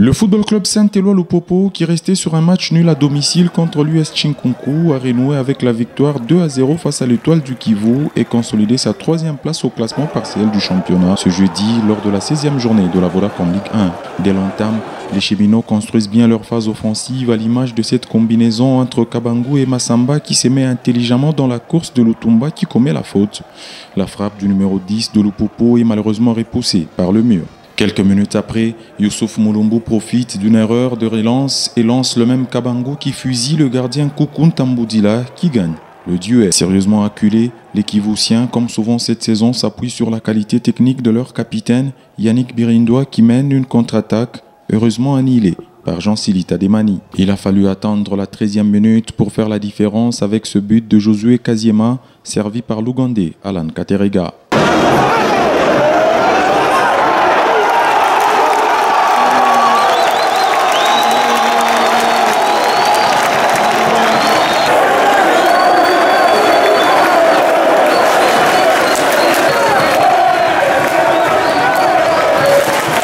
Le Football Club Saint-Éloi Lupopo, qui restait sur un match nul à domicile contre l'US Chinkunku, a renoué avec la victoire 2-0 face à l'Étoile du Kivu et consolidé sa 3e place au classement partiel du championnat ce jeudi lors de la 16e journée de la Vodacom Ligue 1. Dès l'entame, les Cheminots construisent bien leur phase offensive à l'image de cette combinaison entre Kabangu et Massamba qui se met intelligemment dans la course de Lutumba qui commet la faute. La frappe du numéro 10 de Lupopo est malheureusement repoussée par le mur. Quelques minutes après, Youssouf Mulumbu profite d'une erreur de relance et lance le même Kabangu qui fusille le gardien Koukoun Tamboudila qui gagne. Le duel sérieusement acculé, les Kivusiens, comme souvent cette saison, s'appuient sur la qualité technique de leur capitaine Yannick Birindois qui mène une contre-attaque, heureusement annihilée par Jean-Silita Demani. Il a fallu attendre la 13e minute pour faire la différence avec ce but de Josué Kaziema, servi par l'Ougandais Alan Katerega.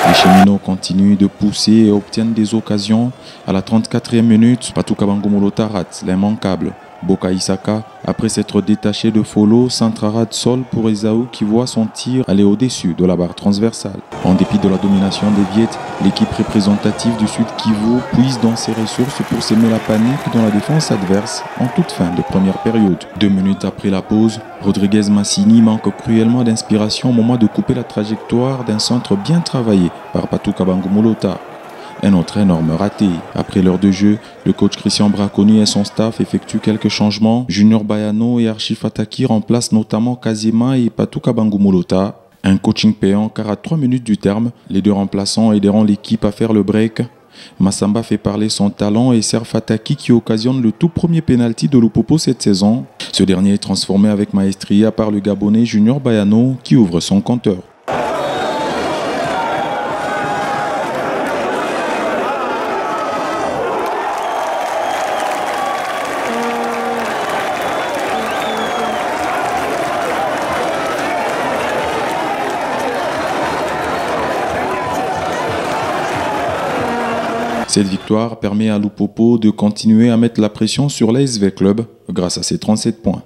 Les Cheminots continuent de pousser et obtiennent des occasions. À la 34e minute, Patou Kabangu Molota rate l'immanquable. Boka Isaka, après s'être détaché de Folo, centrera de sol pour Esaou qui voit son tir aller au-dessus de la barre transversale. En dépit de la domination des Viettes, l'équipe représentative du Sud Kivu puise dans ses ressources pour s'aimer la panique dans la défense adverse en toute fin de première période. 2 minutes après la pause, Rodriguez Massini manque cruellement d'inspiration au moment de couper la trajectoire d'un centre bien travaillé par Patou Kabangu Molota. Un autre énorme raté. Après l'heure de jeu, le coach Christian Braconi et son staff effectuent quelques changements. Junior Bayano et Archie Fataki remplacent notamment Kazema et Patou Kabangu Molota. Un coaching payant car à 3 minutes du terme, les deux remplaçants aideront l'équipe à faire le break. Massamba fait parler son talent et sert Fataki qui occasionne le tout premier penalty de Lupopo cette saison. Ce dernier est transformé avec maestria par le Gabonais Junior Bayano qui ouvre son compteur. Cette victoire permet à Lupopo de continuer à mettre la pression sur l'ASV Club grâce à ses 37 points.